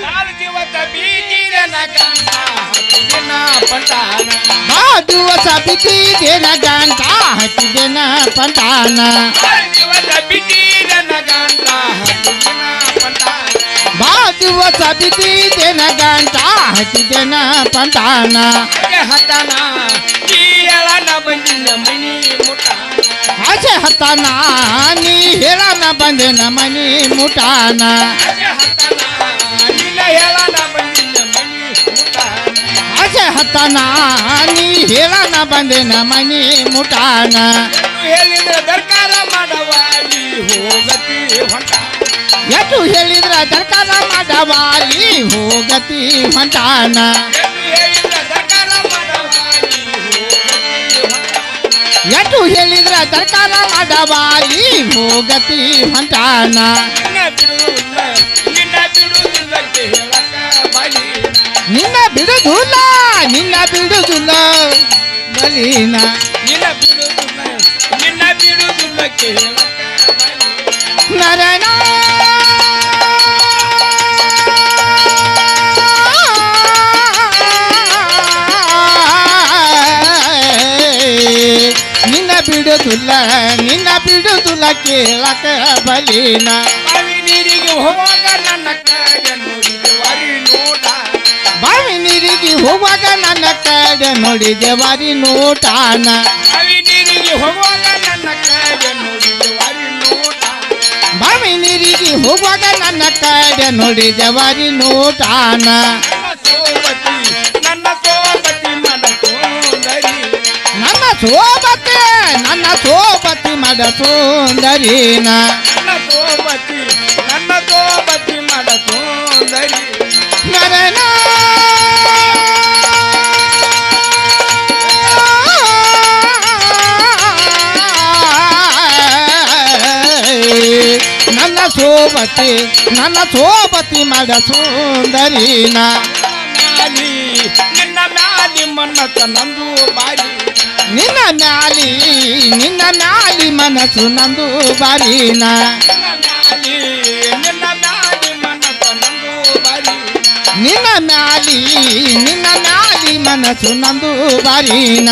4 ದಿವಸ ಬೀದಿನ ಗಂಟ 10 ದಿನ ಪಂಟಾನ 4 ದಿವಸ ಬಿಟ್ಟಿದ್ದೇನ ಗಂಟ 10 ದಿನ ಪಂಟಾನ 4 ದಿವಸ ಬೀದಿನ ಗಂಟ 10 ದಿನ ಪಂಟಾನ 4 ದಿವಸ ಬಿಟ್ಟಿದ್ದೇನ ಗಂಟ 10 ದಿನ ಪಂಟಾನ ಹತನ ಈ ಎಳನ ಬಂದಿನ ಮನಿ ಮುಟಾನ ಆಸೆ ಹತ್ತಾನ ನೀ ಹೇಳನ ಬಂದಿನ ಮನಿ ಮುಟಾನ ನಿನ್ನ ಹೇಳನ ಬಂದಿನ ಮನಿ ಮುಟಾನ ಆಸೆ ಹತ್ತಾನ ನೀ ಹೇಳನ ಬಂದಿನ ಮನಿ ಮುಟಾನ ಹೇಳಿದ್ರೆ ದರ್ಕಾರ ಮಾಡವಾಲಿ ಹೋಗತಿ ಹೊಂಟ ಎಷ್ಟು ಹೇಳಿದ್ರ ದರ್ಕಾರ ಮಾಡವಾಲಿ ಹೋಗತಿ ಹೊಂಟಾನ ಎಷ್ಟು ಹೇಳಿದ್ರ ದರ್ಕಾರ ಮಾಡವಾಲಿ ಹೋಗತಿ ಹೊಂಟಾನ ನಿನ್ನ ಬಿಡುದಿಲ್ಲ ನಿನ್ನ ಬಿಡುದಿಲ್ಲ ಬಲೀನ ನರನ ನಿನ್ನ ಬಿಡುದಿಲ್ಲ ಕೇಳಕ ಬಲೀನ ನೀರಿಗೆ ಹೋಗ ನನ್ನ ಕಡೆ ನೋಡಿದೆ ವಾರಿ ನೋಟ ಬಾವಿ ನೀರಿಗೆ ಹೋಗುವಾಗ ನನ್ನ ಕಡೆ ನೋಡಿದೆ ವಾರಿ ನೋಟಾನ ನೀರಿಗೆ ಹೋಗುವಾಗ ನನ್ನ ಕಡೆ ನೋಡಿದೆ ವಾರಿ ನೋಟ ಬಾವಿ ನೀರಿಗೆ ಹೋಗುವಾಗ ನನ್ನ ಕಡೆ ನೋಡಿದೆ ವಾರಿ ನೋಟಾನ ನನ್ನ ಸೋಬತಿ ಮನ ಸುಂದರಿ ನನ್ನ ಸೋಬತಿ ಮಡ ಸುಂದರಿನ ನನ್ನ ಸೋಬತಿ ಮಡ ಸುಂದರಿ ನರನ ನನ್ನ ಸೋಬತಿ ಮಡ ಸುಂದರಿನ ನಿನ್ನ ಮ್ಯಾಲಿ ಮನ್ನತ ನಂದು ಬಾರಿ ನಿನ್ನ ಮ್ಯಾಲಿ ಮನಸ್ಸು ನಂದು ಬಾರಿನ ನಿನ್ನ ಮ್ಯಾಲಿ ಮನ್ನತ ನಂದು ಬಾರಿ ನಿನ್ನ ಮ್ಯಾಲಿ ಮನಸ್ಸು ನಂದು ಬಾರಿನ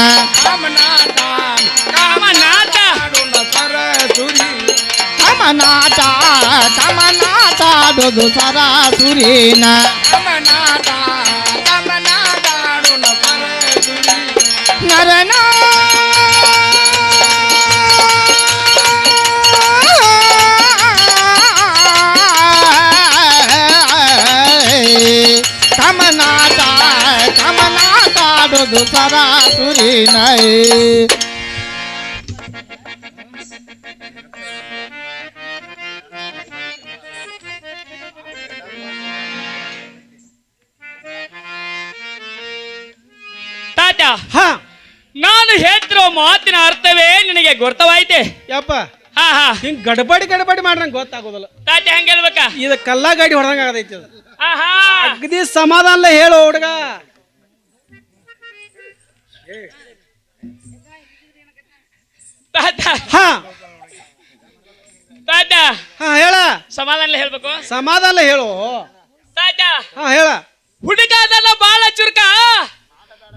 ಕಾಮನಾಟ ಸರಸುರಿ ಕಮನಾಟ ಆಡೋದು ಸರಾಸುರಿನ ಕಾಮನಾಟ ಸರಸುರಿ ನರನ ಕಮನಾಟ ಆಡೋದು ಸರಾಸುರಿನ ಹಾ ನಾನು ಹೇಳ್ತಿರೋ ಮಾತಿನ ಅರ್ಥವೇ ನಿನಗೆ ಗೊತ್ತವಾಯ್ತೆ ಯಪ್ಪ ಹಾ ಹಾ ಹಿಂಗ್ ಗಡಬಡಿ ಮಾಡ್ರಂಗ ಗೊತ್ತಾಗೋದಿಲ್ಲ ತಾತ ಹೆಂಗ ಹೇಳ್ಬೇಕಾ ಇದು ಕಲ್ಲ ಗಾಡಿ ಹೊಡೆದಂಗ ಆಗದೈತಿ ಅದು ಆಹಾ ಅಗದಿ ಸಮಾಧಾನ ಹೇಳು ಹುಡುಗ ತಾತ ಹಾ ತಾತ ಹಾ ಹೇಳ ಸಮಾಧಾನ ಹೇಳ್ಬೇಕು ಸಮಾಧಾನ ಹೇಳು ತಾತ ಹಾ ಹೇಳ ಹುಡುಗಾದಲ್ಲ ಬಾಳ ಚುರುಕ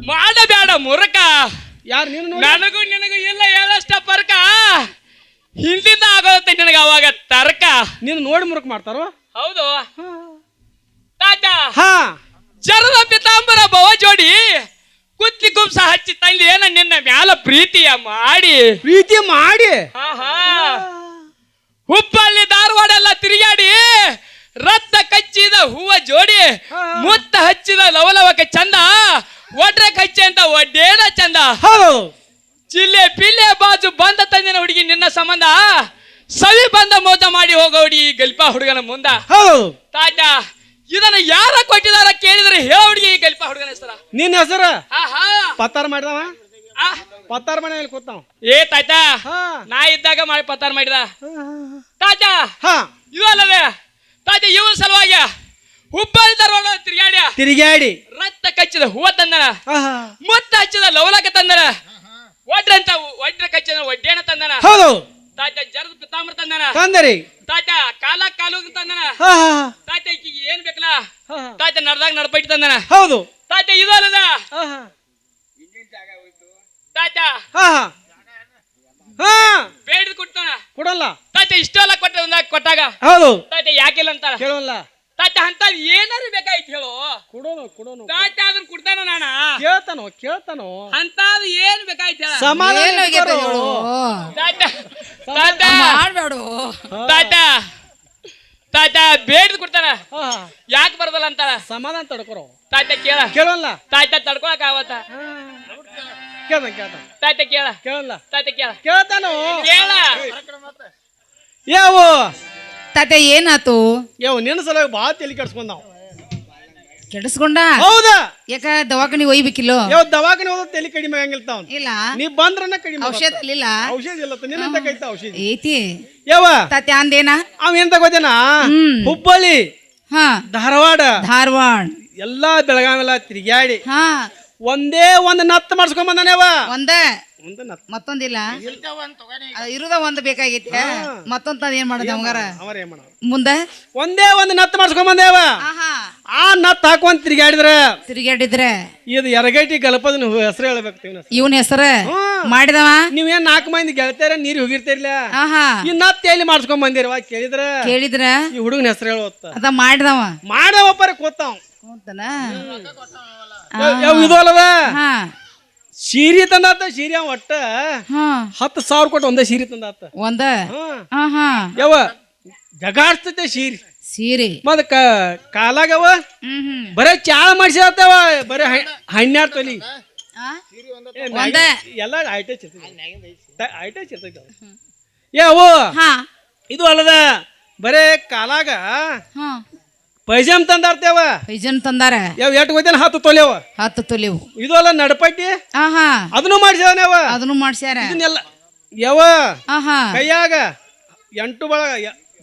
ಮಾಡಬೇಡ ಮುರುಕ ಯಾರು ನೀನು ನನಗೂ ನಿನಗೂ ಇಲ್ಲ ಹೇಳಷ್ಟ ಪರ್ಕ ಹಿಂದಿಂದ ಆಗೋದತ್ತೆ ನಿನಗ ಅವಾಗ ತರ್ಕ ನೀನು ನೋಡಿ ಮುರುಕ್ ಮಾಡ್ತಾರೋ ಹೌದು ತಾತ ಹಾ ಜರದ ಪಿತಾಂಬರ ಭವ ಜೋಡಿ ಕುತ್ತಿ ಕುಂಸ ಹಚ್ಚಿ ತಂದೆ ಏನ ನಿನ್ನ ಮ್ಯಾಲ ಪ್ರೀತಿಯ ಮಾಡಿ ಹುಬ್ಬಳ್ಳಿ ಧಾರವಾಡ ಎಲ್ಲ ತಿರುಗಾಡಿ ರಕ್ತ ಕಚ್ಚಿದ ಹೂವ ಜೋಡಿ ಮುತ್ತ ಹಚ್ಚಿದ ಲವಲವಕ್ಕೆ ಚಂದ ಒಡ್ರೆ ಕಚ್ಚಿ ಅಂತ ಒಡ್ಡೇನ ಚಂದ ಚಿಲ್ಲೆ ಪಿಲ್ಲೆ ಬಾಜು ಬಂದ ತಂದಿನ ಹುಡುಗಿ ನಿನ್ನ ಸಂಬಂಧ ಸವಿ ಬಂದ ಮೋದ ಮಾಡಿ ಹೋಗೋ ಹುಡುಗಿ ಗಲ್ಪ ಹುಡುಗನ ಮುಂದ ತಾತ ಇದನ್ನ ಯಾರ ಕೊಟ್ಟಿದಾರ ಕೇಳಿದ್ರೆ ಹೇಳ ಹುಡುಗಿ ಗಲ್ಪ ಹುಡುಗನ ಹೆಸರ ನಿನ್ನ ಹೆಸರ ಪತ್ತಾರ ಮಾಡಿದವ ಪತ್ತಾರ ಮನೆ ಕೂತಾವ ಏ ತಾತ ನಾ ಇದ್ದಾಗ ಮಾಡಿ ಪತ್ತಾರ ಮಾಡಿದ ತಾತ ಇವಲ್ಲವೇ ತಾತ ಇವನ ಸಲುವಾಗಿ ಹುಬ್ಬಳ್ಳಿ ಧಾರವಾಡ ತಿರುಗಾಡಿ ರಕ್ತ ಕಚ್ಚಿದ ಹೂವ ತಂದನ ಮುತ್ತ ಹಚ್ಚಿದ ಲವಲಕ ತಂದನ ಒಡ್ರೆ ಕಚ್ಚಿದ ಒಡ್ಡೇನ ತಂದನ ತಾತ ಜರದ ಪಿತಾಂಬರ ತಂದನ ತಂದರಿ ತಾತ ಕಾಲ ಕಾಲು ತಂದನ ತಾತ ಈಕಿಗೆ ಏನ್ ಬೇಕಲ್ಲ ಹಾ, ಹಾ. ತಾತ ನಡ್ದಾಗ ನಡ್ಪೈತಿ ತಂದನ ಹೌದು ತಾತ ಇದು ಅಲ್ಲದ ಹಾ, ಹಾ. ತಾತ ಹಾ, ಹಾ. ಹಾ ಬೇಡಿದ್ ಕೊಡ್ತಾನ ಕೊಡಲ್ಲ ತಾತ ಇಷ್ಟೆಲ್ಲ ಕೊಟ್ಟಾಗ ಹೌದು ತಾತ ಯಾಕಿಲ್ಲ ಅಂತಾರ ಕೇಳಲ್ಲ ತಾತ ಅಂತ ಏನಾರು ಬೇಕಾಯ್ತು ಹೇಳು ಕೊಡೋನು ತಾತ ಅದನ್ನ ಕೊಡ್ತಾನ ನಾನ ಕೇಳ್ತಾನೋ ಅಂತಾದ್ ಏನ್ ಬೇಕಾಯ್ತು ಹೇಳ ಸಮಾಧಾನ ಏನ್ ಹೋಗ್ಯದ ಇಟ್ಕೊರೋ. ಹೇಳು? ತಾತ ತಾತ ಮಾಡ್ಬೇಡು. ತಾತ ತಾತ ಬೇಡಿದ್ ಕೊಡ್ತಾನ ಹಾ, ಹಾ. ಯಾಕೆ ಬರದಲ್ಲ ಅಂತಾರ ಸಮಾಧಾನ ತಡ್ಕೊರೋ ತಾತ ಕೇಳಲ್ಲ ತಾತ ತಡ್ಕೊಳಕ್ ಅವತ್ತ ಕೇಳ್ತಾನ ತಾತ ಕೇಳಲ್ಲ ತಾತ ಕೇಳ್ತಾನೋ ಕೇಳ ಯಾವ ತಾತ ಏನಾತು? ನಿನ್ನ ಸಲುವಾಗಿ ಭಾಳ ತಲೆ ಕೆಡ್ಸ್ಕೊಂಡ್ ನಾವು ಕೆಡಿಸ್ಕೊಂಡ? ಹೌದಾ ಯಾಕ ದವಾಖಾನಿ ಒಯ್ಬೇಕಿಲ್ಲೋ? ದವಾಖಾನೆ ಹೋದ ತಲೆ ಕಡಿಮೆ ಆಗಂಗಿಲ್ಲ ತಾವ್ ಇಲ್ಲ ನೀ ಬಂದ್ರನ ಕಡಿಮೆ ಔಷಧ ಇಲ್ಲ ಔಷಧ ಇಲ್ಲ ನಿನ್ನ ಕೈತ ಔಷಧಿ ಐತಿ ಯಾವ ತಾತ ಅಂದೇನ? ಅವ ಏನ್ ತಗೋತೇನ ಹ್ಮ್. ಹುಬ್ಬಳ್ಳಿ ಹಾ ಧಾರವಾಡ ಧಾರವಾಡ ಎಲ್ಲಾ ಬೆಳಗಾವೆಲ್ಲ ತಿರುಗಾಡಿ ಹಾ ಒಂದೇ ಒಂದ್ ನತ್ ಮಾಡ್ಸ್ಕೊಂಡ್ ಬಂದಾನೇವ ಒಂದ ಒಂದ್ ನತ್ ಮತ್ತೊಂದಿಲ್ಲ ಇರುದ ಒಂದ್ ಬೇಕಾಗೈತಿ ಮತ್ತೊಂದ್ ಏನ್ ಮಾಡದ ಅವಂಗಾರ ಅವರ ಏನ್ ಮಾಡ ಮುಂದ ಒಂದೇ ಒಂದ್ ನತ್ ಮಾಡ್ಸ್ಕೊಂಡ್ ಬಂದೇವ ಆಹಾ ಆ ನತ್ ಹಾಕೊಂಡ್ ತಿರುಗಾಡಿದ್ರ ತಿರುಗಾಡಿದ್ರೆ ಇದು ಎರಗೈಟಿ ಗಲಪದ ಹೆಸರು ಹೇಳ್ಬೇಕು ಇವನ್ ಹೆಸರ ಹ್ಮ್. ಮಾಡಿದವ ನೀವೇನ್ 4 ಮಂದಿ ಗೆಳತಿಯರ ನೀರ್ ಹೋಗಿರ್ತಿರ್ಲ ಆಹಾ ಈ ನತ್ ಎಲ್ಲಿ ಮಾಡ್ಸ್ಕೊಂಡ್ ಬಂದಿರವ ಕೇಳಿದ್ರ ಕೇಳಿದ್ರ ಈ ಹುಡುಗನ ಹೆಸರು ಹೇಳುವತ್ತ ಅದ ಮಾಡಿದವ ಮಾಡವಪ್ಪರ ಕೂತಾವ್ ಹೌದನ ಇದು ಅಲ್ಲದ ಹಾ ಸೀರೆ ತಂದಾತ ಸೀರೆ ಅವ ಒಟ್ಟ ಹಾ 10,000 ಕೊಟ್ಟು ಒಂದೇ ಸೀರೆ ತಂದಾತ ಒಂದ ಹ್ಮ್. ಆಹಾ ಯಾವ ಜಗಾಡ್ಸ್ತೈತೆ ಸೀರೆ ಸೀರೆ ಮತ್ ಕಾಲಾಗವ ಹ್ಮ್ ಬರೇ ಚಾಳ ಮಾಡಿಸತ್ತವ ಬರೇ 12 ತೊಲಿ ಆ? ಏ, ಒಂದ ಎಲ್ಲ ಐಟಚ್ ಇರ್ತೈತಿ ಯಾವ ಹಾ ಇದು ಅಲ್ಲದ ಬರೇ ಕಾಲಾಗ ಹಾ ಪೈಜಾಮ್ ತಂದಾರ್ತೇವ ಪೈಜನ್ ತಂದಾರ ಯಾವ ಎಟ್ಟು ಹೋಯ್ತಾನ 10 ತೊಲೆವ 10 ತೊಲಿವು ಇದು ಅಲ್ಲ ನಡಪಟ್ಟಿ ಆಹಾ ಅದನ್ನು ಮಾಡಿಸವನವ ಅದನ್ನು ಮಾಡ್ಸ್ಯಾರ ಇದನ್ನೆಲ್ಲ ಯಾವ ಆಹಾ ಕೈಯಾಗ 8 ಬಳ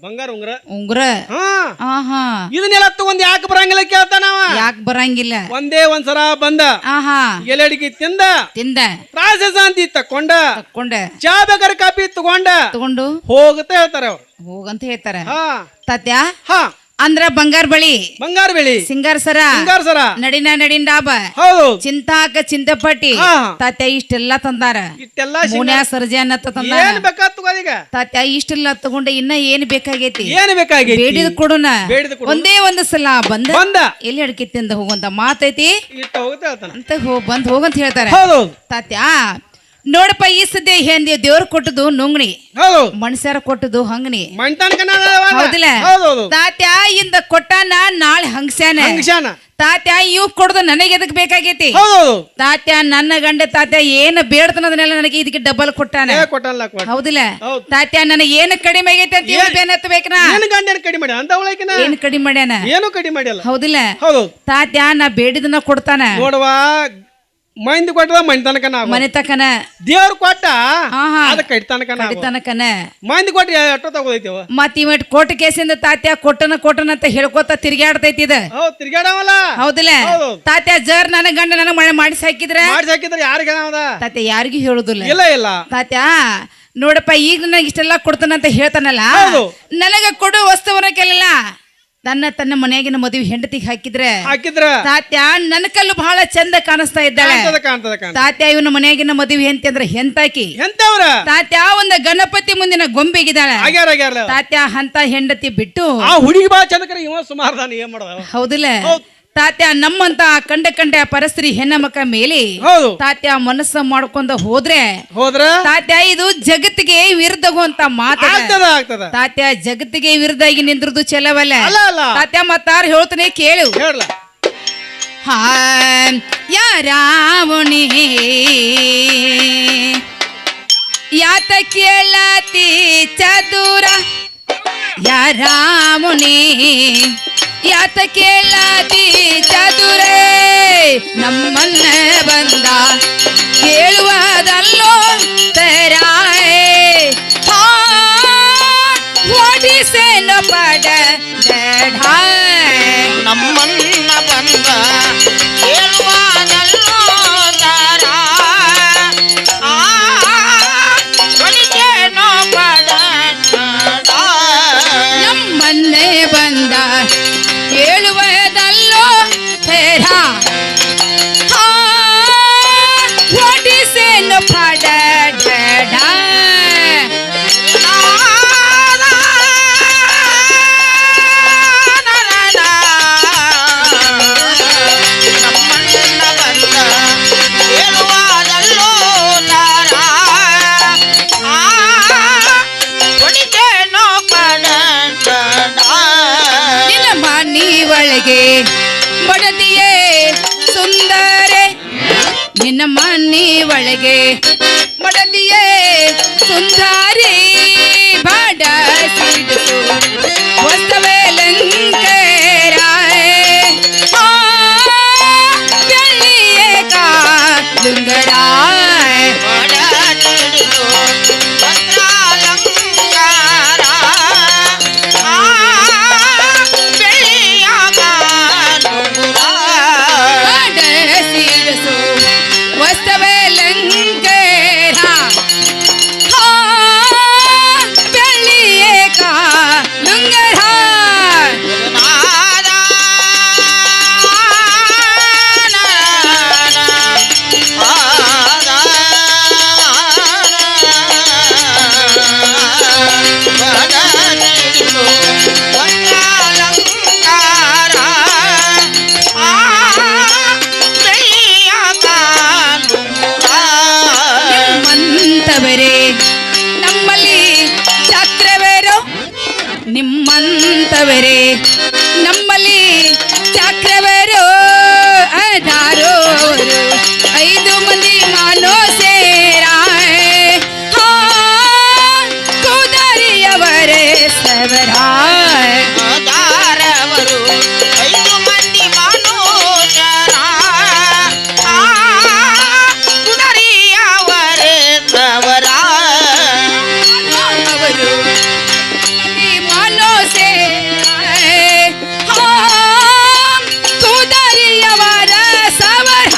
ಬಂಗಾರ ಉಂಗ್ರ ಉಂಗ್ರ ಹಾ ಆಹಾ ಇದನ್ನೆಲ್ಲ ತಗೊಂಡ್ ಯಾಕೆ ಬರಂಗಿಲ್ಲ ಕೇಳ್ತಾನವ ಯಾಕ ಬರಂಗಿಲ್ಲ ಒಂದೇ ಒಂದ್ಸಲ ಬಂದ ಆಹಾ ಎಲೆಡಿಗೆ ತಿಂದ ತಿಂದ ರಾಜಶಾಂತಿ ತಕೊಂಡ ತಕೊಂಡ ಚಾ ಬೇಕಾರೆ ಕಾಪಿ ತಗೊಂಡ ತಗೊಂಡು ಹೋಗುತ್ತೆ ಹೇಳ್ತಾರ ಅವ್ರು ಹೋಗಂತ ಹೇಳ್ತಾರ ಹಾ ತಾತ್ಯ ಹಾ ಅಂದ್ರ ಬಂಗಾರ ಬಳಿ ಬಂಗಾರ ಬೆಳಿ ಸಿಂಗಾರ ಸರ ಬಂಗಾರ ಸರ ನಡಿನ ಡಾಬ ಹೌದು ಚಿಂತಾಕ ಚಿಂತಪಟ್ಟಿ ಹಾ. ತಾತ್ಯ ಇಷ್ಟೆಲ್ಲ ತಂದಾರ ಇಷ್ಟೆಲ್ಲ ಮುನ್ಯಾ ಸರ್ಜನ್ ಅಂತ ತಂದಾರ ಏನ್ ಬೇಕಾತ್ ತಗೋದೀಗ ತಾತ್ಯ ಇಷ್ಟೆಲ್ಲ ತಗೊಂಡ ಇನ್ನ ಏನ್ ಬೇಕಾಗೈತಿ ಏನ್ ಬೇಕಾಗೈತಿ ಬೇಡಿದ ಕೊಡುನ ಬೇಡಿದ ಕೊಡು. ಒಂದೇ ಒಂದು ಸಲ ಬಂದ ಬಂದ ಎಲ್ಲಿ ಅಡಿಕೆ ತಿಂದ ಹೋಗುವಂತ ಮಾತೈತಿ ಇಷ್ಟ ಹೋಗುತ್ತೆ ಹೇಳ್ತಾನ ಅಂತ ಬಂದ್ ಹೋಗಂತ ಹೇಳ್ತಾರ ಹೌದು ತಾತ್ಯ ನೋಡಪ್ಪ ಈ ಸದ್ಯ ಹೆಂದಿ ದೇವ್ರ ಕೊಟ್ಟದು ನುಂಗ್ನಿ ಹೌದು ಮನುಷ್ಯರ ಕೊಟ್ಟದು ಹಂಗನಿ ಮಂಟನ್ಕನ ಹೌದಿಲ್ಲ ಹೌದು ತಾತ್ಯ ಇಂದ ಕೊಟ್ಟಾನ ನಾಳೆ ಹಂಗ್ಸ್ಯಾನ ಹಂಗಶಾನ ತಾತ್ಯ ಇವ್ ಕೊಡ್ದು ನನಗೆ ಎದಕ್ ಬೇಕಾಗೈತಿ ಹೌದು ತಾತ್ಯ ನನ್ನ ಗಂಡ ತಾತ್ಯ ಏನ್ ಬೇಡ್ತನದನ್ನೆಲ್ಲ ನನಗೆ ಇದಕ್ಕೆ ಡಬಲ್ ಕೊಟ್ಟಾನ ಕೊಟ್ಟಲ್ಲ ಹೌದಿಲ್ಲ ಹೌದು. ತಾತ್ಯ ನನಗೆ ಏನ್ ಕಡಿಮೆ ಆಗೈತಿ ಅಂತ ಇವ್ನು ಬೆನ್ ಹತ್ಬೇಕನ ಏನ್ ಗಂಡನ ಕಡಿಮೆ ಮಾಡಿ ಅಂತ ಅವಳಕಿನ ಏನ್ ಕಡಿಮೆ ಮಾಡ್ಯಾನ ಏನು ಕಡಿಮೆ ಮಾಡಿಲ್ಲ ಹೌದಿಲ್ಲ ಹೌದು ತಾತ್ಯ ನಾ ಬೇಡಿದನ ಕೊಡ್ತಾನ ನೋಡುವ ಮಂದಿ ಕೊಟ್ಟದ ಮಂದಿ ತನಕ ನಾವು ಮನೆ ತಕನ ದೇವ್ರ ಕೊಟ್ಟ ಆಹಾ. ಅದ ಕಡಿ ತನಕ ನಾವು ತನಕನ ಮಂದಿ ಕೊಟ್ಟು ಎಷ್ಟೋ ತಗೋದೈತಿವ ಮತ್ ಇವಟ್ ಕೋರ್ಟ್ ಕೇಸಿಂದ ತಾತ್ಯ ಕೊಟ್ಟನ ಅಂತ ಹೇಳ್ಕೊತ ತಿರ್ಗಾಡ್ತೈತಿ ಇದ ಹೌದು ತಿರ್ಗಾಡವಲ್ಲ ಹೌದಿಲ್ಲ ಹೌದು. ತಾತ್ಯ ಜರ್ ನನ್ನ ಗಂಡ ನನಗ್ ಮಳೆ ಮಾಡಿಸಿ ಹಾಕಿದ್ರ ಮಾಡಿಸಿ ಹಾಕಿದ್ರೆ ಯಾರಿಗೆ ನಾವದ ತಾತ್ಯ ಯಾರಿಗೂ ಹೇಳುದಿಲ್ಲ ಇಲ್ಲ ತಾತ್ಯ ನೋಡಪ್ಪ ಈಗ ನನಗೆ ಇಷ್ಟೆಲ್ಲ ಕೊಡ್ತಾನಂತ ಹೇಳ್ತಾನಲ್ಲ ಹೌದು. ನನಗ ಕೊಡು ವಸ್ತುವನ್ನ ಕೇಳಲ್ಲ ತನ್ನ ಮನೆಯಾಗಿನ ಮದುವೆ ಹೆಂಡತಿಗೆ ಹಾಕಿದ್ರ ತಾತ್ಯ ನನ್ನ ಕಲ್ಲು ಬಹಳ ಚಂದ ಕಾಣಿಸ್ತಾ ಇದ್ದಾಳೆ ಕಾಣ್ತದ ತಾತ್ಯ ಇವನ ಮನೆಯಾಗಿನ ಮದುವೆ ಹೆಂಡತಿ ಅಂದ್ರೆ ಹೆಂತಾಕಿ ಎಂತವ್ರ ತಾತ್ಯ ಒಂದು ಗಣಪತಿ ಮುಂದಿನ ಗೊಂಬೆಗಿದ್ದಾಳೆ ಆಗ್ಯಾರ ತಾತ್ಯ ಅಂತ ಹೆಂಡತಿ ಬಿಟ್ಟು ಆ ಹುಡುಗಿ ಬಾ ಚಂದಕರ ಇವ ಸುಮಾರು ಏನ್ ಮಾಡದ ಹೌದಿಲ್ಲ ಹೌದ್. ತಾತ್ಯ ನಮ್ಮಂತ ಕಂಡ ಪರಸ್ತ್ರೀ ಹೆಣ್ಣಮಕ್ಕ ಮೇಲೆ ಹೌದು ತಾತ್ಯ ಮನಸ್ಸ ಮಾಡ್ಕೊಂಡ ಹೋದ್ರೆ ತಾತ್ಯ ಇದು ಜಗತ್ತಿಗೆ ವಿರುದ್ಧಗುವಂತ ಮಾತಾಡ ಆಗ್ತದ ತಾತ್ಯ ಜಗತ್ತಿಗೆ ವಿರುದ್ಧಾಗಿ ನಿಂದ್ರದು ಚೆಲವಲ್ಲ ಅಲ್ಲ. ತಾತ್ಯ ಮತ್ತಾರು ಹೇಳ್ತಾನೆ ಕೇಳು ಹೇಳ ಹಾ ಯಾರಾವಣಿ ಯಾತ ಕೇಳತಿ ಚದುರ ಯಾರಾಮುನಿ ಯಾತ ಕೇಳತಿ ಚದುರೇ ನಮ್ಮನ್ನ ಬಂದ ಕೇಳುವುದಲ್ಲೋ ತರಾಯೇ ಓಡಿಸೇನ ಪಡ ನಮ್ಮನ್ನ ಬಂದ ಕೇಳುವಾನಲ್ಲೋ ದಾರ ಹೊಡಿತೇನೋ ಪಡ ನಮ್ಮನ್ನೇ ಬಂದ ಹೇಳುವುದಲ್ಲೋ ಹೇರ ಹೊಡಿಸೇನು ಪಡ ಒಳಗೆ ಬಡದಿಯೇ ಸುಂದರೆ ನಿನ್ನ ಮನೆ ಒಳಗೆ ಬಡದಿಯೇ ಸುಂದರಿ ಬಾಡ ಸಿಡಿಸು ವಸ್ತವೇ ಲಂಕರಾಯ ಬೆಳ್ಳಿಯೇ ಕಾಲುಂಗರಾಯ ನಿಮ್ಮಂತವರೇ ನಮ್ಮಲ್ಲಿ ಚಕ್ರವರು ಅದಾರೋ 5 ಮಂದಿ ಮಾನೋ ಸೇರಾಯ ಕುದರಿಯವರೇ ಸವರಾಯ ದಾರವರು 5 ಮಂದಿ ಮನೋಜರ ಕುದರಿಯವರೇ ಸವರಾಯ ಅವರು ಕುದರಿಯವರ ಸವರ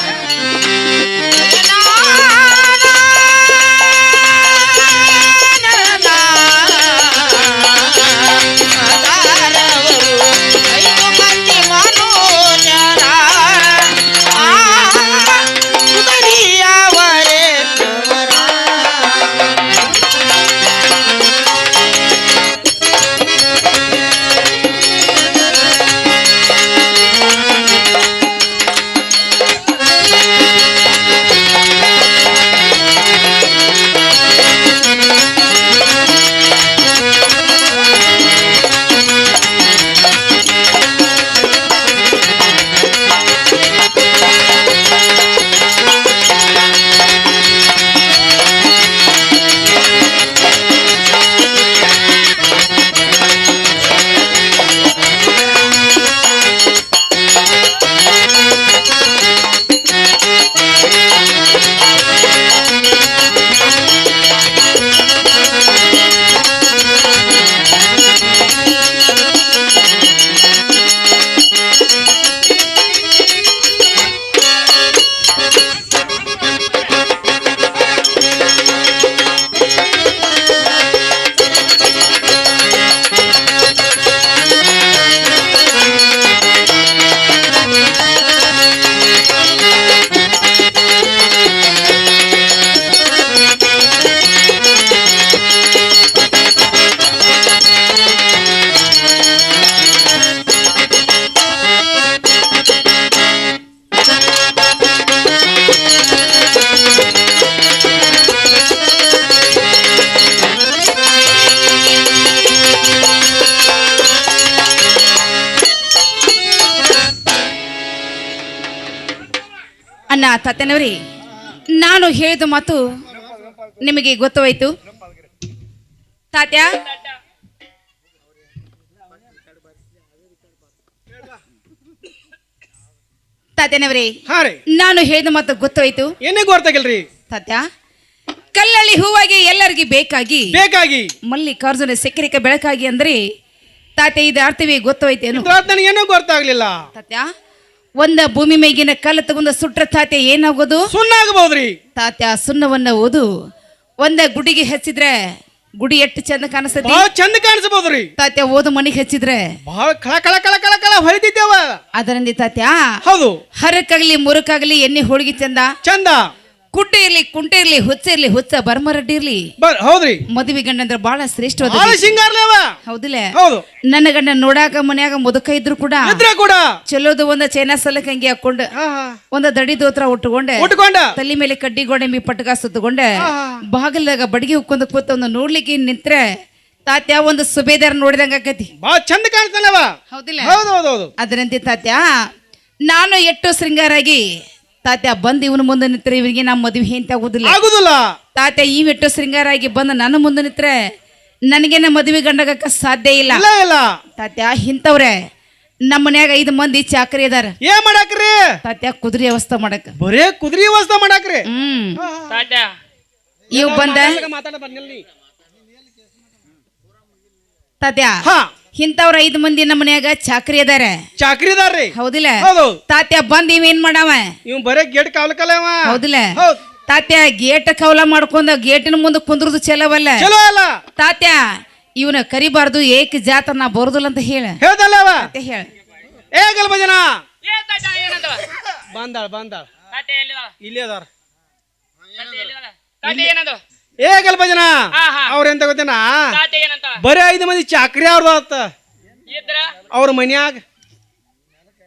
ಅಣ್ಣ ತಾತನವರೇ, ನಾನು ಹೇಳಿದ ಮಾತು ನಿಮಗೆ ಗೊತ್ತಾಯ್ತು ತಾತ್ಯ? ತಾತನವರೇ, ನಾನು ಹೇಳಿದ ಮಾತು ಗೊತ್ತಾಯ್ತು? ಏನೇ ಗೊತ್ತಾಗಿಲ್ರಿ ತಾತ್ಯ? ಕಲ್ಲಲ್ಲಿ ಹೂವಾಗಿ ಎಲ್ಲರಿಗೂ ಬೇಕಾಗಿ ಮಲ್ಲಿಕಾರ್ಜುನ ಸಕ್ಕರಿಕ ಬೆಳಕಾಗಿ ಅಂದ್ರೆ ತಾತ್ಯ ಇದು ಅರ್ಥವೇ ಗೊತ್ತಾಯ್ತೇನು? ಏನೂ ಗೊತ್ತಾಗ್ಲಿಲ್ಲ ತಾತ್ಯ. ಒಂದ ಭೂಮಿ ಮೇಗಿನ ಕಲ್ಲು ತಗೊಂಡ ಸುಟ್ರ ತಾತ್ಯ ಏನಾಗೋದು? ಸುಣ್ಣ ಆಗಬಹುದ್ರಿ ತಾತ್ಯ. ಸುಣ್ಣವನ್ನ ಓದು ಒಂದ ಗುಡಿಗೆ ಹಚ್ಚಿದ್ರೆ ಗುಡಿ ಎಷ್ಟು ಚಂದ ಕಾಣಿಸ್ತೈತಿ, ಚಂದ ಕಾಣಿಸಬಹುದ್ರಿ. ತಾತ್ಯ ಓದು ಮನಿಗೆ ಹಚ್ಚಿದ್ರೆ ಬಹಳ ಕಳ ಕಳ ಕಳ ಕಳ ಕಳ ಬಾಳ ಹೊಳಿತಿದ್ದೇವ ಅದರಂದಿ ತಾತ್ಯ ಹೌದು ಹರಕ್ಕಾಗ್ಲಿ ಮುರುಕಾಗ್ಲಿ ಎಣ್ಣೆ ಹೋಳಿಗೆ ಚಂದ ಚಂದ ಕುಟ್ಟ ಇರ್ಲಿ ಕುಂಟೆ ಇರ್ಲಿ ಹುಚ್ಚ ಇರ್ಲಿ ಹುಚ್ಚ ಬರ್ಮರಡ್ಡಿ ಇರ್ಲಿ ಹೌದ್ರಿ ಮದುವೆ ಗಂಡ ಅಂದ್ರೆ ಬಹಳ ಶ್ರೇಷ್ಠವಾದ ಬಾಳ ಸಿಂಗಾರ್ಲೇವ ಹೌದಿಲ್ಲ ಹೌದು ನನ್ನ ಗಂಡ ನೋಡಾಕ ಮನ್ಯಾಗ ಮುದುಕ ಇದ್ರು ಕೂಡ ಕೂಡ ಚಲೋದು ಒಂದ ಚೈನಾ ಸಲಕ್ ಹಂಗೆ ಹಾಕೊಂಡ ಒಂದ ದಡಿ ದೋತ್ರ ಉಟ್ಕೊಂಡ ತಲೆ ಮೇಲೆ ಕಡ್ಡಿ ಗೋಡೆಂಬಿ ಪಟ್ಕ ಸುತ್ತಕೊಂಡ ಬಾಗಿಲಾಗ ಬಡಗಿ ಉಕ್ಕೊಂಡ್ ಕೂತ ಒಂದು ನೋಡ್ಲಿಕ್ಕೆ ನಿಂತ್ರೆ ತಾತ್ಯ ಒಂದು ಸುಬೇದಾರ್ ನೋಡಿದಂಗ ಆಕತಿ ಬಾಳ ಚಂದ ಕಾಣ್ತಾನವ ಹೌದಿಲ್ಲ ಹೌದು ಅದರಂತೆ ತಾತ್ಯ ನಾನು ಎಷ್ಟು ಶೃಂಗಾರಾಗಿ ತಾತ್ಯ ಬಂದ್ ಇವನು ಮುಂದೆ ನಿಂತ್ರೆ ಇವರಿಗೆ ನಮ್ಮ ಮದುವೆ ಅಂತ ಆಗುದಿಲ್ಲ ತಾತ್ಯ ಇವೆಟ್ಟು ಶೃಂಗಾರಾಗಿ ಬಂದ ನನ್ನ ಮುಂದೆ ನಿಂತ್ರೆ ನನಗೇನ ಮದುವೆ ಗಂಡಗಕ್ಕ ಸಾಧ್ಯ ಇಲ್ಲ ತಾತ್ಯ ಇಂಥವ್ರೆ ನಮ್ಮ ಮನ್ಯಾಗ 5 ಮಂದಿ ಚಾಕರಿ ಅದಾರ ಏನ್ ಮಾಡಾಕ್ರಿ ತಾತ್ಯ ಕುದುರೆ ಅವಸ್ಥೆ ಮಾಡಕ್ ಬರೇ ಕುದುರೆ ಅವಸ್ಥೆ ಮಾಡಾಕ್ರಿ ತಾತ್ಯ ಇವ್ ಬಂದ ತಾತ್ಯ ಇಂಥವ್ರ 5 ಮಂದಿ ನಮ್ಮ ಮನ್ಯಾಗ ಚಾಕರಿ ಅದಾರ್ರಿ ಹೌದಿಲ್ಲ ತಾತ್ಯ ಬಂದ್ ಇವ್ ಏನ್ ಮಾಡಾವ ಇವ್ ಬರೇ ಗೇಟ್ ಕಾವಲಕಲ್ಲವ ಹೌದಿಲ್ಲ ತಾತ್ಯ ಗೇಟ್ ಕವಲ ಮಾಡ್ಕೊಂಡ ಗೇಟಿನ ಮುಂದೆ ಕುಂದ್ರದು ಚಲವಲ್ಲ ತಾತ್ಯ ಇವನ ಕರಿಬಾರ್ದು ಏಕ ಜಾತ ನಾ ಬರುದಿಲ್ಲ ಅಂತ ಹೇಳ್ದಲ್ಲವ ಹೇಳ ಏ ಗಲ್ಬಜನ ಏ ತಾತ್ಯ ಏನಂತ ಬಂದಾಳ ತಾತ್ಯ ಎಲ್ಲಿದಾಳ ಇಲ್ಲಿ ಅದಾರ ತಾತ್ಯ ಎಲ್ಲಿದಾಳ ತಾತ್ಯ ಏನಂತ ಏ ಗಲ್ಬಜನ ಅವ್ರ ಎಂತ ಗೊತ್ತೇನ ತಾತ್ಯ ಏನಂತ ಬರೇ 5 ಮಂದಿ ಚಾಕ್ರಿ ಅವ್ರದಾತ ಇದ್ರ ಅವ್ರ ಮನ್ಯಾಗ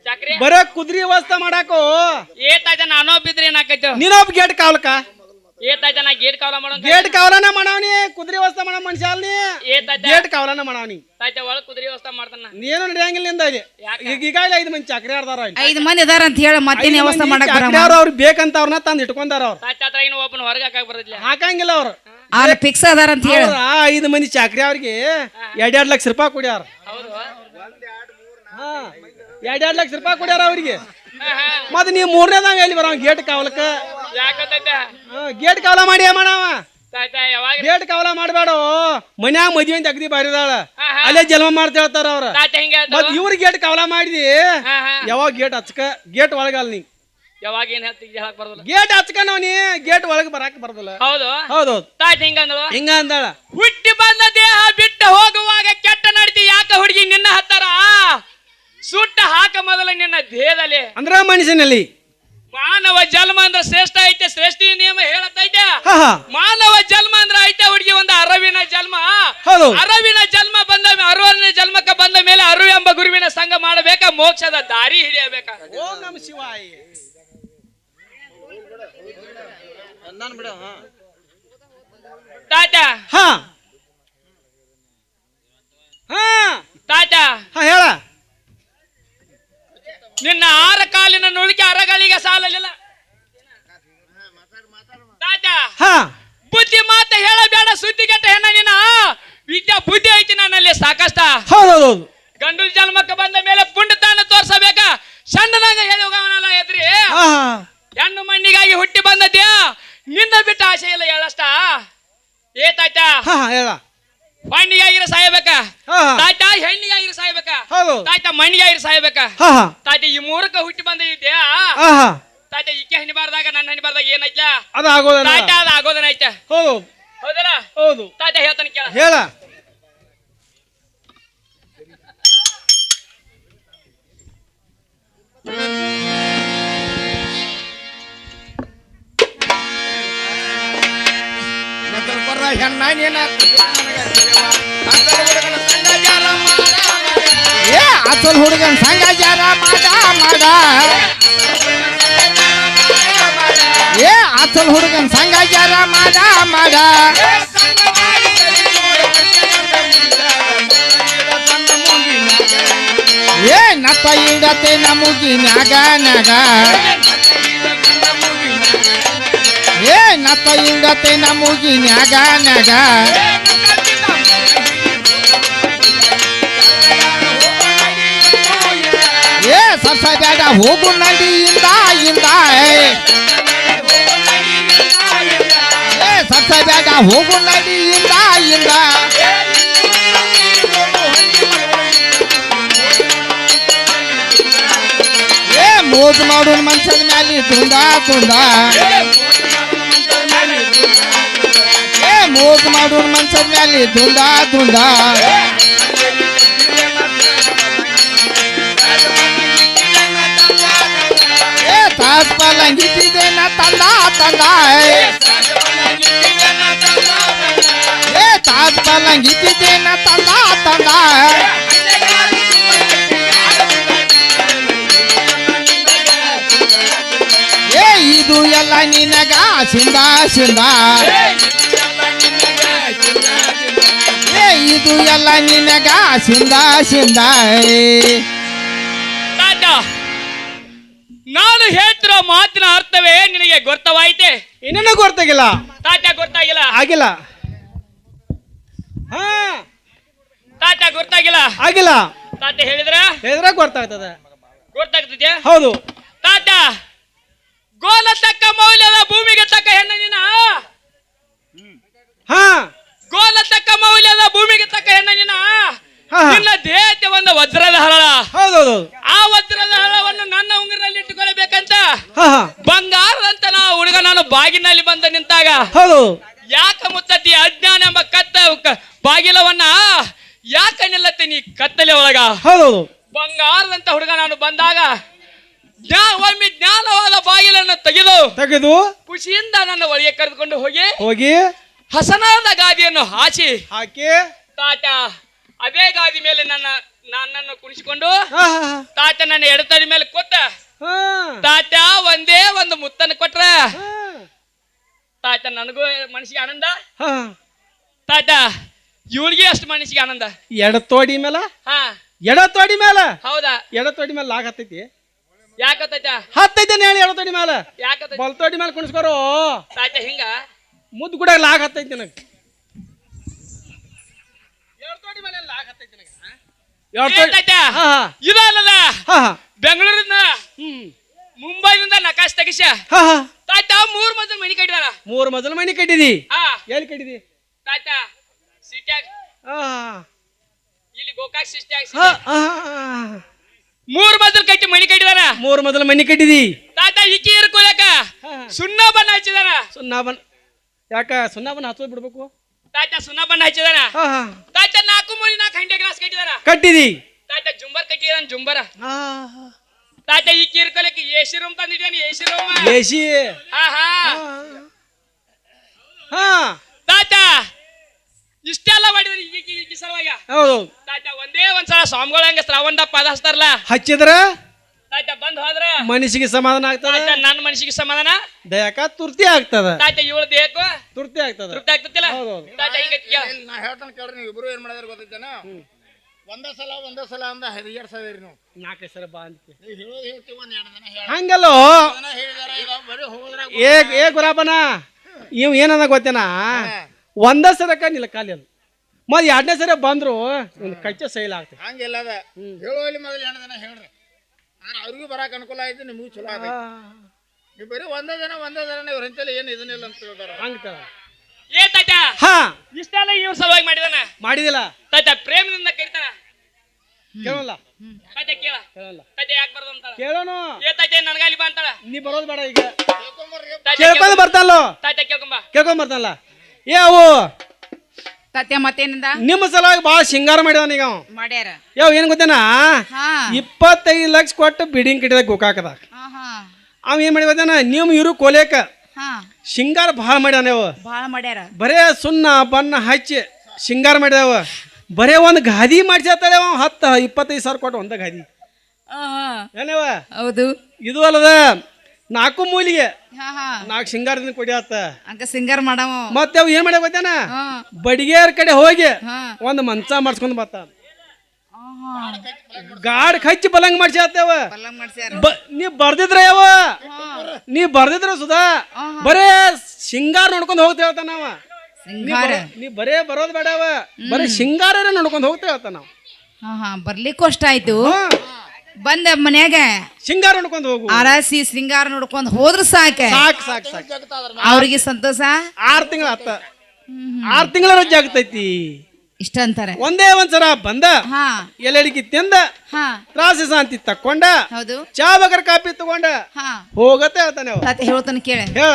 ಚಾಕ್ರಿ ಬರೇ ಕುದುರೆ ಅವಸ್ಥೆ ಮಾಡಾಕೋ ಏ ತಾತ್ಯ ನಾನೊಬ್ಬಿದ್ರೆ ಏನಾಕೈತು ನೀನೊಬ್ಬ ಗೇಟ್ ಕಾವಲಕ ಏ ತಾತ್ಯ ನಾ ಗೇಟ್ ಕಾವಲ ಮಾಡೋ ಗೇಟ್ ಕಾವಲನ ಮಾಡಾವನಿ ಕುದುರೆ ಅವಸ್ಥೆ ಮಾಡೋ ಮನುಷ್ಯ ಅಲ್ನಿ ಏ ತಾತ್ಯ ಗೇಟ್ ಕಾವಲನ ಮಾಡಾವನಿ ತಾತ್ಯ ಒಳಗ್ ಕುದುರೆ ವ್ಯವಸ್ಥೆ ಮಾಡ್ತಾನ ನೀನು ನಡೆಯಂಗಿಲ್ಲ ನಿಂದ ಈಗಾಗಲೇ 5 ಮಂದಿ ಚಾಕ್ರಿ ಅವ್ರದಾರ 5 ಮಂದಿ ಅದಾರ ಅಂತ ಹೇಳ ಮತ್ತೇನ್ ವ್ಯವಸ್ಥೆ ಮಾಡಕ್ ಅವ್ರು ಬೇಕಂತ ಅವ್ರನ್ನ ತಂದ್ ಇಟ್ಕೊಂಡಾರ ಅವ್ರು ತಾತ್ಯ ಹತ್ರ ಇನ್ನು ಒಬ್ಬನ ಹೊರಗೆ ಹಾಕಕ್ ಬರೋದಿಲ್ಲ ಹಾಕಂಗಿಲ್ಲ ಅವ್ರು ಫಿಕ್ಸ್ ಅದಾರ ಅಂತ ಹೇಳ 5 ಮಂದಿ ಚಾಕ್ರಿ ಅವ್ರಿಗೆ 2 ಲಕ್ಷ ರೂಪಾಯಿ ಕೊಡ್ಯಾರ ಹೌದು 2 ಲಕ್ಷ ರೂಪಾಯಿ ಕೊಡ್ಯಾರ ಅವ್ರಿಗೆ ಮತ್ ನೀವ್ 3ನೇದಾಗ ಎಲ್ಲಿ ಬರೋ ಗೇಟ್ ಕಾವಲಕ್ಕ ಗೇಟ್ ಕಾವಲ ಮಾಡಿ ಮಾಡವ ಗೇಟ್ ಕಾವಲ ಮಾಡ್ಬೇಡ ಮನ್ಯಾಗ ಮದ್ವೆ ಅಂತ ಅಗದಿ ಬಾರಿದಾಳ ಅಲ್ಲೇ ಜನ್ಮ ಮಾಡ್ತಾ ಹೇಳ್ತಾರ ಅವ್ರ ಮತ್ ಇವ್ರ ಗೇಟ್ ಕಾವಲ ಮಾಡಿದಿ ಯಾವಾಗ ಗೇಟ್ ಹಚ್ಕ ಗೇಟ್ ಒಳಗಲ್ಲ ನೀ ಯಾವಾಗ ಏನ್ ಹೇಳಕ್ ಬರೋದಿಲ್ಲ ಗೇಟ್ ಹಚ್ಕ ನಾವ್ ನೀ ಗೇಟ್ ಒಳಗೆ ಬರಾಕ್ ಬರೋದಿಲ್ಲ ಹೌದು ತಾತ್ಯ ಹಿಂಗ ಅಂದಾಳ ಹುಟ್ಟಿ ಬಂದ ದೇಹ ಬಿಟ್ಟು ಹೋಗುವಾಗ ಕೆಟ್ಟ ನಡತಿ ಯಾಕ ಹುಡುಗಿ ನಿನ್ನ ಹತ್ತಾರ ಸುಟ್ಟ ಹಾಕ ಮೊದಲ ನಿನ್ನ ದೇಹದಲ್ಲಿ ಅಂದ್ರ ಮನುಷ್ಯನಲ್ಲಿ ಮಾನವ ಜನ್ಮ ಅಂದ್ರ ಶ್ರೇಷ್ಠ ಐತೆ ಶ್ರೇಷ್ಠಿ ನಿಯಮ ಹೇಳತ್ತೈತೆ ಮಾನವ ಜನ್ಮ ಅಂದ್ರ ಐತೆ ಹುಡುಗಿ ಒಂದು ಅರವಿನ ಜನ್ಮ ಅರವಿನ ಜನ್ಮ ಬಂದ ಅರವನೇ ಜನ್ಮಕ್ಕೆ ಬಂದ ಮೇಲೆ ಅರು ಎಂಬ ಗುರುವಿನ ಸಂಘ ಮಾಡಬೇಕ ಮೋಕ್ಷದ ದಾರಿ ಹಿಡಿಯಬೇಕ ಓಂ ನಮಃ ಶಿವಾಯ ತಾತ್ಯ ತಾತ್ಯ ಹೇಳ ನಿನ್ನ 6 ಕಾಲಿನ ನುಳಿಕೆ ಅರಗಳಿಗೆ ಸಾಲಲಿಲ್ಲ ತಾತ್ಯ ಬುದ್ಧಿ ಮಾತ ಹೇಳಬೇಡ ಸುದ್ದಿಗೆಟ್ಟ ಹೆಣ್ಣ ನಿನ್ನ ವಿದ್ಯಾ ಬುದ್ಧಿ ಐತಿ ನನ್ನಲ್ಲಿ ಸಾಕಷ್ಟ ಗಂಡು ಜನ್ಮಕ್ಕೆ ಬಂದ ಮೇಲೆ ಪುಂಡತಾನ ತೋರ್ಸಬೇಕ ಸಣ್ಣನಾಗ ಹೇಳಿ ಹೋಗವನಲ್ಲ ಎದ್ರಿ ಹೆಣ್ಣು ಮಣ್ಣಿಗಾಗಿ ಹುಟ್ಟಿ ಬಂದದ್ಯಾ ನಿನ್ನ ಬಿಟ್ಟ ಆಸೆ ಇಲ್ಲ ಹೇಳಷ್ಟ ಏ ತಾತ್ಯ ಮಣ್ಣಿಗಾಗಿರ ಸಾಯಬೇಕ ತಾಯ್ತ ಹೆಣ್ಣಿಗಾಗಿರ ಸಾಯಬೇಕ ತಾಯ್ತ ಮಣ್ಣಿಗಾಗಿರ ಸಾಯಬೇಕ ತಾಯ್ತ ಈ 3ಕ್ಕೆ ಹುಟ್ಟಿ ಬಂದಿದ್ದೆ ತಾಯ್ತ ಈಕೆ ಹಣಿಬಾರ್ದಾಗ ನನ್ನ ಹಣಿಬಾರ್ದಾಗ ಏನೈತ ತಾಯ್ತ ಅದ ಆಗೋದನ ಐತೆ ಹೌದಲ್ಲ ತಾಯ್ತ ಹೇಳ್ತಾನೆ ಕೇಳ ಹೇಳ ಅಸಲ್ ಹುಡುಗನ್ ಸಂಗ ಜಾರ ಮಾಡ ಏ ಅಸಲ್ ಹುಡುಗನ್ ಸಂಗ ಜಾರ ಮಾಡ ಏ ನತ್ತ ಇಡತೆ ನಮುಗಿನಾಗ ಏ ನತ್ತ ಇಡತೆ ನಮುಗಿನಾಗ ಏ ಸಸಬೇಡ ಹೋಗು ನಡಿಯಿಂದ ಏ ಸಸಬೇಡ ಹೋಗು ನಡಿಯಿಂದ ಏ ಮೋಜು ಮಾಡೋನ್ ಮನ್ಸದ ಮ್ಯಾಲಿ ತುಂಡ ಏ ಮೋಜು ಮಾಡೋನ್ ಮನ್ಸದ ಮ್ಯಾಲಿ ತುಂಡ ಬಲ್ಲಂಗಿಟ್ಟಿದ್ದೇನ ತಂದ ತಂದ ಏ ತಾಜ್ ಬಲ್ಲಂಗಿಟ್ಟಿದ್ದೇನ ತಂದ ತಂದ ಏ ಇದು ಎಲ್ಲ ನಿನಗ ಸಿಂದ ಸಿಂದ ಏ ಇದು ಎಲ್ಲ ನಿನಗ ಸಿಂದ ಸಿಂದ ತಾತ ನಾನು ಹೇಳ್ತಿರೋ ಮಾತಿನ ಅರ್ಥವೇ ನಿನಗೆ ಗೊತ್ತವಾಯ್ತೆ? ಇನ್ನೇನು ಗೊತ್ತಾಗಿಲ್ಲ ತಾತ ಗೊತ್ತಾಗಿಲ್ಲ? ಆಗಿಲ್ಲ. ಹಾ ತಾತ ಗೊತ್ತಾಗಿಲ್ಲ? ಆಗಿಲ್ಲ. ತಾತ ಹೇಳಿದ್ರ ಹೇಳಿದ್ರೆ ಗೊತ್ತಾಗ್ತದೆ. ಗೊತ್ತಾಗ್ತದೆ. ಹೌದು. ತಾತ ಗೋಲ ತಕ್ಕ ಮೌಲ್ಯದ ಭೂಮಿಗೆ ತಕ್ಕ ಹೆಣ್ಣ ನೀನ. ಹಾ ಗೋಲ ತಕ್ಕ ಮೌಲ್ಯದ ಭೂಮಿಗೆ ತಕ್ಕ ಹೆಣ್ಣ ನೀನ. ನಿನ್ನ ದೇಹಕ್ಕೆ ಒಂದು ವಜ್ರದ ಹರಳ. ಹೌದೌದು. ಆ ವಜ್ರದ ಹರಳವನ್ನು ನನ್ನ ಉಂಗುರಲ್ಲಿ ಇಟ್ಟುಕೊಳ್ಳಬೇಕಂತ ಹಾ ಬಂಗಾರದಂತ ನಾ ಹುಡುಗ ನಾನು ಬಾಗಿನಲ್ಲಿ ಬಂದ ನಿಂತಾಗ ಹೌದು. ಯಾಕ ಮುತ್ತತಿ ಅಜ್ಞಾನ ಎಂಬ ಬಾಗಿಲವನ್ನ ಯಾಕ ನಿಲ್ಲತ್ತೀನಿ ಕತ್ತಲೆ ಒಳಗ? ಹೌದೌದು. ಬಂಗಾರದಂತ ಹುಡುಗ ನಾನು ಬಂದಾಗ ಒಮ್ಮೆ ಜ್ಞಾನವಾದ ಬಾಗಿಲನ್ನು ತೆಗೆದು ಖುಷಿಯಿಂದ ನನ್ನ ಒಳಗೆ ಕರೆದುಕೊಂಡು ಹೋಗಿ ಹಸನಾದ ಗಾದಿಯನ್ನು ಹಾಕಿ ತಾತ ಅದೇ ಗಾದಿ ಮೇಲೆ ನನ್ನನ್ನು ಕುಣಿಸಿಕೊಂಡು ತಾತ ನನ್ನ ಎಡತಡಿ ಮೇಲೆ ಕೊಟ್ಟ. ತಾತ ಒಂದೇ ಒಂದು ಮುತ್ತನ್ನು ಕೊಟ್ರ ತಾತ ನನಗೂ ಮನಸ್ಸಿಗೆ ಆನಂದ. ತಾತ ಇವಳಿಗೆ ಅಷ್ಟು ಮನಸ್ಸಿಗೆ ಆನಂದ. ಎಡತೋಡಿ ಮೇಲೆ ಹೌದಾ? ಎಡತೋಡಿ ಮೇಲೆ ಲಾಗ್ ಹತ್ತೈತಿ. ಯಾಕತ್ತೈತ? ಹತ್ತೈತೇನೆ ಹೇಳಿ. ಎಡತೋಡಿ ಮೇಲೆ ಯಾಕತ್ತ? ಬಲ್ತೋಡಿ ಮೇಲೆ ಕುಣಿಸ್ಕೊರು ತಾತ ಹಿಂಗ ಮುದ್ದು ಕೂಡ ಲಾಗ್ ಹತ್ತೈತಿ ನನಗೆ. ಇದು ಅಲ್ಲದ ಬೆಂಗಳೂರಿಂದ ಮುಂಬೈನಿಂದ ನಕಾಶ್ ತೆಗಿಸ ತಾತ 3 ಮಜಲ್ ಮನಿ ಕಟ್ಟಿದಾರ. 3 ಮಜಲ್ ಮನಿ ಕಟ್ಟಿದಿ? ಎಲ್ಲಿ ಕಟ್ಟಿದಿ ತಾತ? ಸಿಟ್ಯಾಗ ಇಲ್ಲಿ ಗೋಕಾಕ್ ಸಿಟ್ಯಾಗ 3 ಮಜಲ್ ಕಟ್ಟಿ ಮನಿ ಕಟ್ಟಿದಾರ. 3 ಮಜಲ್ ಮನಿ ಕಟ್ಟಿದಿ ತಾತ ಇಕ್ಕಿ ಇರ್ಕೊಳಕ ಸುಣ್ಣ ಬಣ್ಣ ಹಚ್ಚಿದಾನ. ಸುಣ್ಣಬಣ್ಣ ಯಾಕ ಸುಣ್ಣಬಣ್ಣ ಹಚ್ಚೋದ್ ಬಿಡ್ಬೇಕು? ತಾತ ಸುಣ್ಣ ಬಣ್ಣ ಹಚ್ಚಿದಾನ. ತಾತ 4 ಮೂಲಿ 4 ಹಂಡೆ ಗ್ಲಾಸ್ ಕಟ್ಟಿದಾರ. ಕಟ್ಟಿದಿ? ತಾತ ಜುಂಬರ್ ಕಟ್ಟಿದಾನ. ಜುಂಬರ ತಾತ ಈ ಕಿರ್ಕೊಲಕ್ಕೆ ಎಸಿ ರೂಮ್ ತಂದಿದ್ದಾನೆ. AC room AC. ತಾತ ಇಷ್ಟೆಲ್ಲ ಮಾಡಿದಾನೆ ಈ ಸಲುವಾಗ. ಹೌದು. ತಾತ ಒಂದೇ ಒಂದ್ಸಲ ಸ್ವಾಮಿಗಳ ಹಂಗ ಶ್ರಾವಣ ಪಾದ ಹಚ್ತಾರಲ್ಲ ಹಚ್ಚಿದ್ರ ತಾತ ಬಂದ್ ಹೋದ್ರ ಮನಸ್ಸಿಗೆ ಸಮಾಧಾನ ಆಗ್ತದ. ನನ್ನ ಮನಸ್ಸಿಗೆ ಸಮಾಧಾನ, ದೇಹಕ್ಕ ತೃಪ್ತಿ ಆಗ್ತದ. ತಾತ ಇವಳ ದೇಹಕ್ಕೂ ತೃಪ್ತಿ ಆಗ್ತದ. ತೃಪ್ತಿ ಆಗ್ತತಿಲ್ಲ. ತಾತ ಹಿಂಗ ನಾ ಹೇಳ್ತಾನೆ ಕೇಳ್ರಿ. ನೀವು ಇಬ್ರು ಏನ್ ಮಾಡಿದ್ರೆ ಗೊತ್ತೈತೇನ? ಒಂದೇ ಸಲ ಅಂದ 2 ಸಾವಿರ ನೀವು 4 ಸಲ ಬಾ ಅಂತ ಹೇಳೋದು ಹೇಳ್ತೀವಿ. 1 2 ದಿನ ಹಂಗಲ್ಲೋ ಬರೀ ಹೋಗೋದ್ರಾಗ ಏ ಗುರಾಪನ ಇವ್ ಏನಂದ ಗೊತ್ತೇನ? ಒಂದೇ ಸರಕ ನಿಲ್ಲ ಖಾಲಿ ಅದು. ಮತ್ತೆ 2ನೇ ಸರಿ ಬಂದ್ರು ಒಂದು ಕಚ್ಚ ಸೈಲ್ ಆಗ್ತದೆ. ಹಂಗಿಲ್ಲ ಅದ. ಹೇಳುವಲ್ಲಿ ಮೊದಲು 2 ದಿನ ಹೇಳ್ರಿ. ನಾನು ಅವ್ರಿಗೂ ಬರಾಕ ಅನುಕೂಲ ಆಯ್ತು, ನಿಮಗೂ ಚಲೋ ಆದ. ನೀವು ಬರೀ ಒಂದೇ ದಿನ ಇವ್ರ ಅಂತೇಳಿ ಏನು ಇದನ್ನಿಲ್ಲ ಅಂತ ಹೇಳ್ತಾರ. ಹಂಗ್ತಾರ. ಏ ತಾತ ಇಷ್ಟೆಲ್ಲ ಇವ್ರ ಸಲುವಾಗಿ ಮಾಡಿದಿಲ್ಲ. ತಾತ ಪ್ರೇಮದಿಂದ ಕರಿತಾನ. ಕೇಳಲ್ಲ ತಾತ ಕೇಳಲ್ಲ. ತಾತ ಯಾಕೆ ಬರ್ದು ಅಂತಾಳ? ಕೇಳೋನು. ಏ ತಾತ ನನಗಾಲಿ ಬಾ ಅಂತಾಳ. ನೀ ಬರೋದು ಬೇಡ. ಈಗ ಕೇಳ್ಕೊಂಡ್ ಬರ್ತಾನಲ್ಲ. ತಾತ ಕೇಳ್ಕೊಂಡ್ ಬರ್ತಾನಲ್ಲ. ಏ ಅವು ತಾತ್ಯ ಮತ್ತೇನಿಂದ ನಿಮ್ಮ ಸಲುವಾಗಿ ಬಾಳ ಶೃಂಗಾರ ಮಾಡಿದವನ ಈಗ ಮಾಡ್ಯಾರ. ಏನ್ ಗೊತ್ತೇನಾ? 25 ಲಕ್ಷ ಕೊಟ್ಟು ಬಿಲ್ಡಿಂಗ್ ಕಟ್ಟಿದ ಗೋಕಾಕದ. ಅವ್ ಏನ್ ಮಾಡಿ ಗೊತ್ತೇನ? ನೀವು ಇರು ಕೋಲೇಕ ಶೃಂಗಾರ ಭಾಳ ಮಾಡ್ಯಾನ. ಭಾಳ ಮಾಡ್ಯಾರ. ಬರೇ ಸುಣ್ಣ ಬಣ್ಣ ಹಚ್ಚಿ ಶೃಂಗಾರ ಮಾಡಿದವ. ಬರೇ ಒಂದು ಗಾದಿ ಮಾಡಿಸತ್ತಾಳೆ. 10-25 ಸಾವಿರ ಕೊಟ್ಟು ಒಂದ ಗಾದಿ ಏನವ? ಹೌದು. ಇದು ಅಲ್ಲದ 4 ಮೂಲಿಗೆ 4 ಶೃಂಗಾರದಿಂದ ಕೊಡಿಯತ್ತ ಅಂಕ ಸಿಂಗಾರ ಮಾಡವ. ಮತ್ತೆ ಅವ್ ಏನ್ ಮಾಡ್ಯಾವ ಗೊತ್ತೇನ? ಬಡಿಗೆಯರ್ ಕಡೆ ಹೋಗಿ ಒಂದು ಮಂಚ ಮಾಡ್ಸ್ಕೊಂಡ್ ಬರ್ತಾನ. ಗಾಡ್ ಹಚ್ಚಿ ಬಲಂಗ್ ಮಾಡ್ಸ್ಯಾವ. ನೀ ಬರ್ದಿದ್ರ ಸುಧಾ ಬರೇ ಶೃಂಗಾರ ನೋಡ್ಕೊಂಡ್ ಹೋಗ್ತಾ ಹೇಳ್ತಾನ ನಾವ. ನೀ ಬರೇ ಬರೋದ್ ಬೇಡವ, ಬರೇ ಶೃಂಗಾರ ನೋಡ್ಕೊಂಡ್ ಹೋಗ್ತಾ ಹೇಳ್ತಾನ. ಬರ್ಲಿಕ್ಕೂ ಅಷ್ಟ ಆಯ್ತು. ಬಂದ ಮನ್ಯಾಗ ಶೃಂಗಾರ ನೋಡ್ಕೊಂಡ್ ಹೋಗು. ಆರಾಸಿ ಶೃಂಗಾರ ನೋಡ್ಕೊಂಡ್ ಹೋದ್ರ ಸಾಕ. ಅವ್ರಿಗೆ ಸಂತೋಷ. 6 ತಿಂಗಳ ಆತ. 6 ತಿಂಗಳ ರಜೆ ಆಗ್ತೈತಿ. ಇಷ್ಟ ಅಂತಾರೆ. ಒಂದೇ ಒಂದ್ಸಲ ಬಂದ ಎಲ್ಲಡಿಗೆ ತಿಂದ ತ್ರಾಸಿ ಶಾಂತಿ ತಕೊಂಡ ಚಾ ಬಗರ್ ಕಾಪಿ ತಗೊಂಡ ಹೋಗತ್ತೆ ಹೇಳ್ತಾನೆ. ಹೇಳ್ತಾನೆ ಕೇಳ. ಹೇಳ